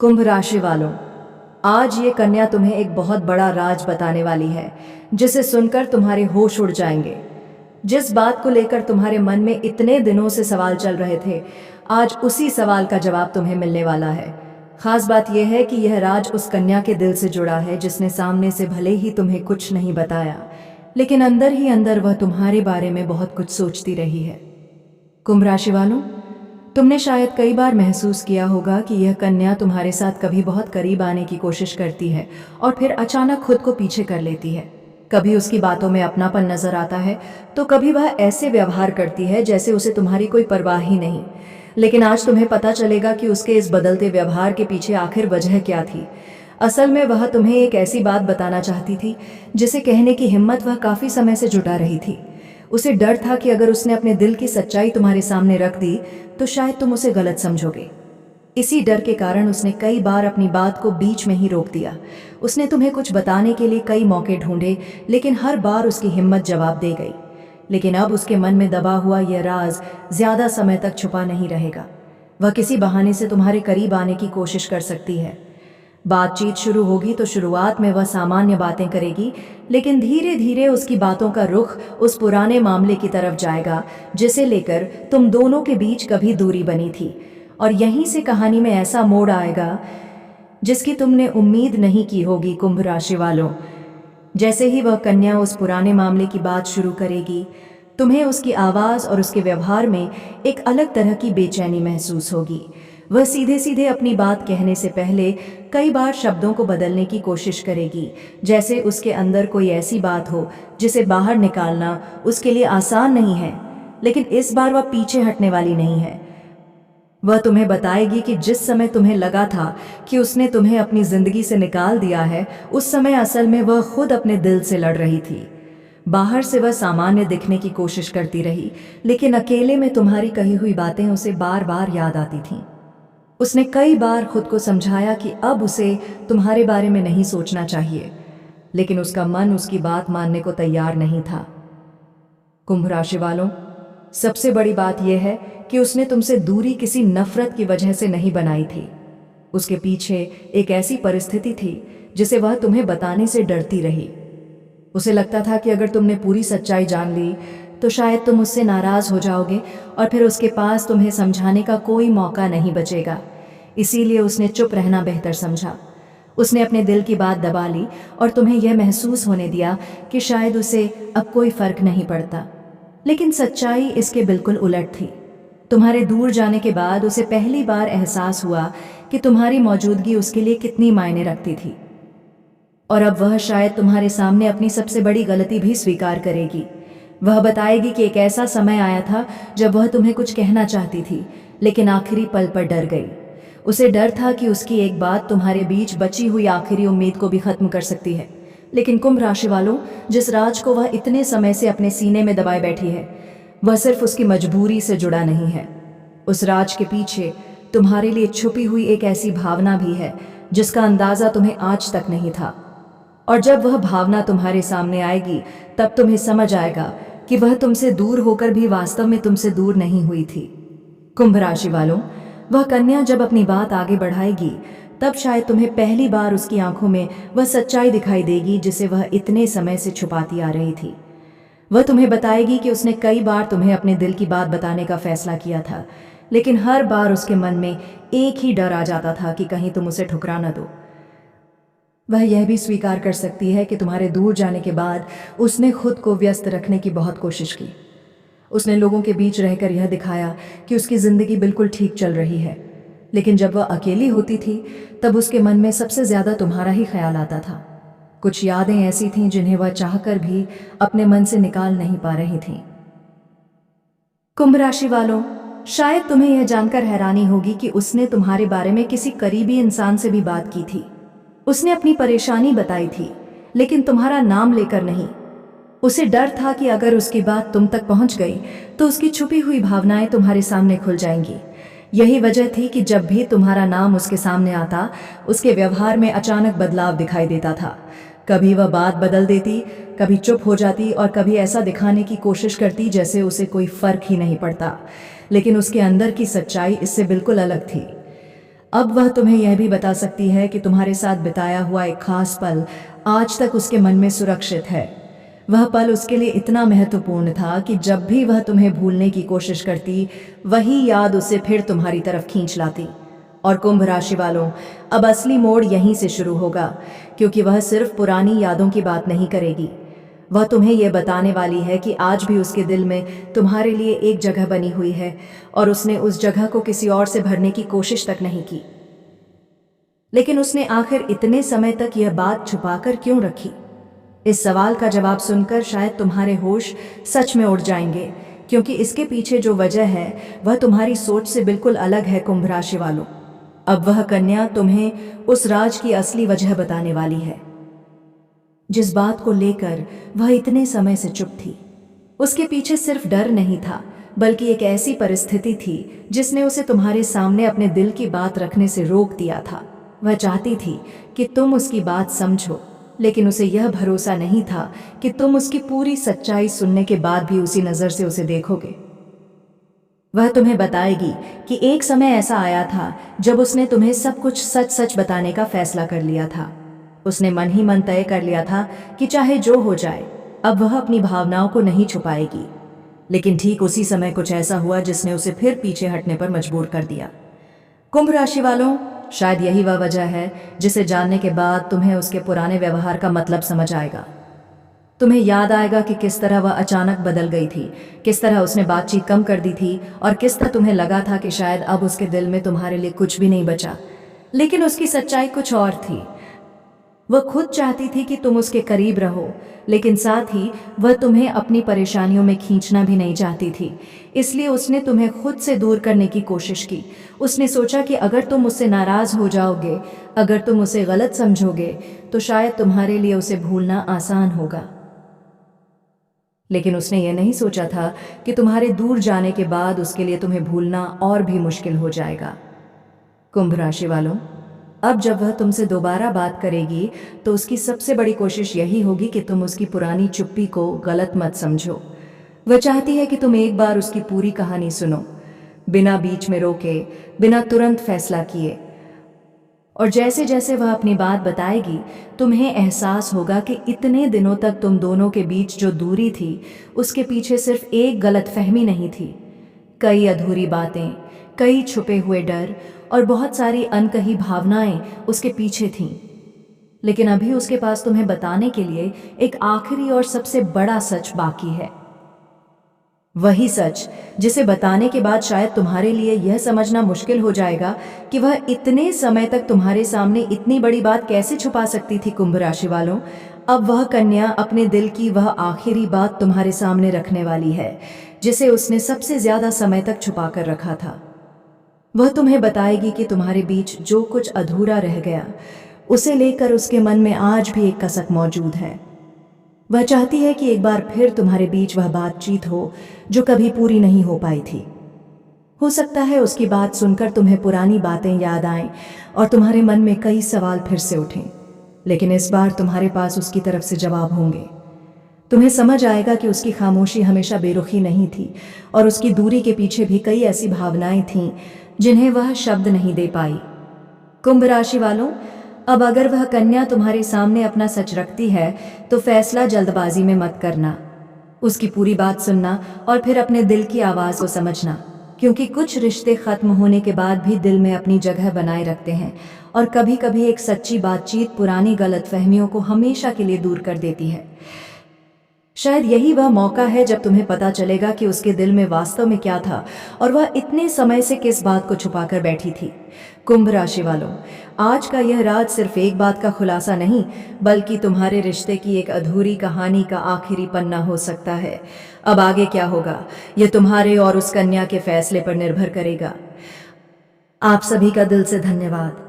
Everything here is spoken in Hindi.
कुंभ राशि वालों, आज ये कन्या तुम्हें एक बहुत बड़ा राज बताने वाली है जिसे सुनकर तुम्हारे होश उड़ जाएंगे। जिस बात को लेकर तुम्हारे मन में इतने दिनों से सवाल चल रहे थे, आज उसी सवाल का जवाब तुम्हें मिलने वाला है। खास बात यह है कि यह राज उस कन्या के दिल से जुड़ा है जिसने सामने से भले ही तुम्हें कुछ नहीं बताया, लेकिन अंदर ही अंदर वह तुम्हारे बारे में बहुत कुछ सोचती रही है। कुंभ राशि वालों, तुमने शायद कई बार महसूस किया होगा कि यह कन्या तुम्हारे साथ कभी बहुत करीब आने की कोशिश करती है और फिर अचानक खुद को पीछे कर लेती है। कभी उसकी बातों में अपनापन नजर आता है, तो कभी वह ऐसे व्यवहार करती है जैसे उसे तुम्हारी कोई परवाह ही नहीं। लेकिन आज तुम्हें पता चलेगा कि उसके इस बदलते व्यवहार के पीछे आखिर वजह क्या थी। असल में वह तुम्हें एक ऐसी बात बताना चाहती थी जिसे कहने की हिम्मत वह काफी समय से जुटा रही थी। उसे डर था कि अगर उसने अपने दिल की सच्चाई तुम्हारे सामने रख दी तो शायद तुम उसे गलत समझोगे। इसी डर के कारण उसने कई बार अपनी बात को बीच में ही रोक दिया। उसने तुम्हें कुछ बताने के लिए कई मौके ढूंढे, लेकिन हर बार उसकी हिम्मत जवाब दे गई। लेकिन अब उसके मन में दबा हुआ यह राज ज्यादा समय तक छुपा नहीं रहेगा। वह किसी बहाने से तुम्हारे करीब आने की कोशिश कर सकती है। बातचीत शुरू होगी तो शुरुआत में वह सामान्य बातें करेगी, लेकिन धीरे धीरे उसकी बातों का रुख उस पुराने मामले की तरफ जाएगा जिसे लेकर तुम दोनों के बीच कभी दूरी बनी थी। और यहीं से कहानी में ऐसा मोड़ आएगा जिसकी तुमने उम्मीद नहीं की होगी। कुंभ राशि वालों, जैसे ही वह कन्या उस पुराने मामले की बात शुरू करेगी, तुम्हें उसकी आवाज़ और उसके व्यवहार में एक अलग तरह की बेचैनी महसूस होगी। वह सीधे सीधे अपनी बात कहने से पहले कई बार शब्दों को बदलने की कोशिश करेगी, जैसे उसके अंदर कोई ऐसी बात हो जिसे बाहर निकालना उसके लिए आसान नहीं है। लेकिन इस बार वह पीछे हटने वाली नहीं है। वह तुम्हें बताएगी कि जिस समय तुम्हें लगा था कि उसने तुम्हें अपनी जिंदगी से निकाल दिया है, उस समय असल में वह खुद अपने दिल से लड़ रही थी। बाहर से वह सामान्य दिखने की कोशिश करती रही, लेकिन अकेले में तुम्हारी कही हुई बातें उसे बार बार याद आती थीं। उसने कई बार खुद को समझाया कि अब उसे तुम्हारे बारे में नहीं सोचना चाहिए, लेकिन उसका मन उसकी बात मानने को तैयार नहीं था। कुंभ राशि वालों, सबसे बड़ी बात यह है कि उसने तुमसे दूरी किसी नफरत की वजह से नहीं बनाई थी। उसके पीछे एक ऐसी परिस्थिति थी जिसे वह तुम्हें बताने से डरती रही। उसे लगता था कि अगर तुमने पूरी सच्चाई जान ली तो शायद तुम उससे नाराज हो जाओगे और फिर उसके पास तुम्हें समझाने का कोई मौका नहीं बचेगा। इसीलिए उसने चुप रहना बेहतर समझा। उसने अपने दिल की बात दबा ली और तुम्हें यह महसूस होने दिया कि शायद उसे अब कोई फर्क नहीं पड़ता। लेकिन सच्चाई इसके बिल्कुल उलट थी। तुम्हारे दूर जाने के बाद उसे पहली बार एहसास हुआ कि तुम्हारी मौजूदगी उसके लिए कितनी मायने रखती थी। और अब वह शायद तुम्हारे सामने अपनी सबसे बड़ी गलती भी स्वीकार करेगी। वह बताएगी कि एक ऐसा समय आया था जब वह तुम्हें कुछ कहना चाहती थी, लेकिन आखिरी पल पर डर गई। उसे डर था कि उसकी एक बात तुम्हारे बीच बची हुई आखिरी उम्मीद को भी खत्म कर सकती है। लेकिन कुंभ राशि वालों, जिस राज को वह इतने समय से अपने सीने में दबाए बैठी है, वह सिर्फ उसकी मजबूरी से जुड़ा नहीं है। उस राज के पीछे तुम्हारे लिए छुपी हुई एक ऐसी भावना भी है जिसका अंदाजा तुम्हें आज तक नहीं था। और जब वह भावना तुम्हारे सामने आएगी, तब तुम्हें समझ आएगा कि वह तुमसे दूर होकर भी वास्तव में तुमसे दूर नहीं हुई थी। कुंभ राशि वालों, वह कन्या जब अपनी बात आगे बढ़ाएगी, तब शायद तुम्हें पहली बार उसकी आंखों में वह सच्चाई दिखाई देगी जिसे वह इतने समय से छुपाती आ रही थी। वह तुम्हें बताएगी कि उसने कई बार तुम्हें अपने दिल की बात बताने का फैसला किया था, लेकिन हर बार उसके मन में एक ही डर आ जाता था कि कहीं तुम उसे ठुकरा न दो। वह यह भी स्वीकार कर सकती है कि तुम्हारे दूर जाने के बाद उसने खुद को व्यस्त रखने की बहुत कोशिश की। उसने लोगों के बीच रहकर यह दिखाया कि उसकी जिंदगी बिल्कुल ठीक चल रही है, लेकिन जब वह अकेली होती थी तब उसके मन में सबसे ज्यादा तुम्हारा ही ख्याल आता था। कुछ यादें ऐसी थीं जिन्हें वह चाहकर भी अपने मन से निकाल नहीं पा रही थी। कुंभ राशि वालों, शायद तुम्हें यह जानकर हैरानी होगी कि उसने तुम्हारे बारे में किसी करीबी इंसान से भी बात की थी। उसने अपनी परेशानी बताई थी, लेकिन तुम्हारा नाम लेकर नहीं। उसे डर था कि अगर उसकी बात तुम तक पहुंच गई तो उसकी छुपी हुई भावनाएं तुम्हारे सामने खुल जाएंगी। यही वजह थी कि जब भी तुम्हारा नाम उसके सामने आता, उसके व्यवहार में अचानक बदलाव दिखाई देता था। कभी वह बात बदल देती, कभी चुप हो जाती और कभी ऐसा दिखाने की कोशिश करती जैसे उसे कोई फर्क ही नहीं पड़ता। लेकिन उसके अंदर की सच्चाई इससे बिल्कुल अलग थी। अब वह तुम्हें यह भी बता सकती है कि तुम्हारे साथ बिताया हुआ एक खास पल आज तक उसके मन में सुरक्षित है। वह पल उसके लिए इतना महत्वपूर्ण था कि जब भी वह तुम्हें भूलने की कोशिश करती, वही याद उसे फिर तुम्हारी तरफ खींच लाती। और कुंभ राशि वालों, अब असली मोड़ यहीं से शुरू होगा, क्योंकि वह सिर्फ पुरानी यादों की बात नहीं करेगी। वह तुम्हें यह बताने वाली है कि आज भी उसके दिल में तुम्हारे लिए एक जगह बनी हुई है और उसने उस जगह को किसी और से भरने की कोशिश तक नहीं की। लेकिन उसने आखिर इतने समय तक यह बात छुपाकर क्यों रखी? इस सवाल का जवाब सुनकर शायद तुम्हारे होश सच में उड़ जाएंगे, क्योंकि इसके पीछे जो वजह है वह तुम्हारी सोच से बिल्कुल अलग है कुंभ राशि वालों। अब वह कन्या तुम्हें उस राज की असली वजह बताने वाली है, जिस बात को लेकर वह इतने समय से चुप थी। उसके पीछे सिर्फ डर नहीं था, बल्कि एक ऐसी परिस्थिति थी जिसने उसे तुम्हारे सामने अपने दिल की बात रखने से रोक दिया था। वह चाहती थी कि तुम उसकी बात समझो, लेकिन उसे यह भरोसा नहीं था कि तुम उसकी पूरी सच्चाई सुनने के बाद भी उसी नज़र से उसे देखोगे। वह तुम्हें बताएगी कि एक समय ऐसा आया था जब उसने तुम्हें सब कुछ सच सच बताने का फैसला कर लिया था। उसने मन ही मन तय कर लिया था कि चाहे जो हो जाए, अब वह अपनी भावनाओं को नहीं छुपाएगी। लेकिन ठीक उसी समय कुछ ऐसा हुआ जिसने उसे फिर पीछे हटने पर मजबूर कर दिया। कुंभ राशि वालों, शायद यही वह वजह है जिसे जानने के बाद तुम्हें उसके पुराने व्यवहार का मतलब समझ आएगा। तुम्हें याद आएगा कि किस तरह वह अचानक बदल गई थी, किस तरह उसने बातचीत कम कर दी थी और किस तरह तुम्हें लगा था कि शायद अब उसके दिल में तुम्हारे लिए कुछ भी नहीं बचा। लेकिन उसकी सच्चाई कुछ और थी। वह खुद चाहती थी कि तुम उसके करीब रहो, लेकिन साथ ही वह तुम्हें अपनी परेशानियों में खींचना भी नहीं चाहती थी। इसलिए उसने तुम्हें खुद से दूर करने की कोशिश की। उसने सोचा कि अगर तुम उससे नाराज हो जाओगे, अगर तुम उसे गलत समझोगे, तो शायद तुम्हारे लिए उसे भूलना आसान होगा। लेकिन उसने यह नहीं सोचा था कि तुम्हारे दूर जाने के बाद उसके लिए तुम्हें भूलना और भी मुश्किल हो जाएगा। कुंभ राशि वालों, अब जब वह तुमसे दोबारा बात करेगी तो उसकी सबसे बड़ी कोशिश यही होगी कि तुम उसकी पुरानी चुप्पी को गलत मत समझो। वह चाहती है कि तुम एक बार उसकी पूरी कहानी सुनो, बिना बीच में रोके, बिना तुरंत फैसला किए। और जैसे जैसे वह अपनी बात बताएगी, तुम्हें एहसास होगा कि इतने दिनों तक तुम दोनों के बीच जो दूरी थी, उसके पीछे सिर्फ एक गलतफहमी नहीं थी। कई अधूरी बातें, कई छुपे हुए डर और बहुत सारी अनकही भावनाएं उसके पीछे थीं। लेकिन अभी उसके पास तुम्हें बताने के लिए एक आखिरी और सबसे बड़ा सच बाकी है। वही सच जिसे बताने के बाद शायद तुम्हारे लिए यह समझना मुश्किल हो जाएगा कि वह इतने समय तक तुम्हारे सामने इतनी बड़ी बात कैसे छुपा सकती थी। कुंभ राशि वालों, अब वह कन्या अपने दिल की वह आखिरी बात तुम्हारे सामने रखने वाली है, जिसे उसने सबसे ज्यादा समय तक छुपा कर रखा था। वह तुम्हें बताएगी कि तुम्हारे बीच जो कुछ अधूरा रह गया, उसे लेकर उसके मन में आज भी एक कसक मौजूद है। वह चाहती है कि एक बार फिर तुम्हारे बीच वह बातचीत हो जो कभी पूरी नहीं हो पाई थी। हो सकता है उसकी बात सुनकर तुम्हें पुरानी बातें याद आएं और तुम्हारे मन में कई सवाल फिर से उठें, लेकिन इस बार तुम्हारे पास उसकी तरफ से जवाब होंगे। तुम्हें समझ आएगा कि उसकी खामोशी हमेशा बेरुखी नहीं थी और उसकी दूरी के पीछे भी कई ऐसी भावनाएं थीं जिन्हें वह शब्द नहीं दे पाई। कुंभ राशि वालों, अब अगर वह कन्या तुम्हारे सामने अपना सच रखती है तो फैसला जल्दबाजी में मत करना। उसकी पूरी बात सुनना और फिर अपने दिल की आवाज़ को समझना, क्योंकि कुछ रिश्ते खत्म होने के बाद भी दिल में अपनी जगह बनाए रखते हैं और कभी कभी एक सच्ची बातचीत पुरानी गलतफहमियों को हमेशा के लिए दूर कर देती है। शायद यही वह मौका है जब तुम्हें पता चलेगा कि उसके दिल में वास्तव में क्या था और वह इतने समय से किस बात को छुपाकर बैठी थी। कुंभ राशि वालों, आज का यह राज सिर्फ एक बात का खुलासा नहीं, बल्कि तुम्हारे रिश्ते की एक अधूरी कहानी का आखिरी पन्ना हो सकता है। अब आगे क्या होगा, यह तुम्हारे और उस कन्या के फैसले पर निर्भर करेगा। आप सभी का दिल से धन्यवाद।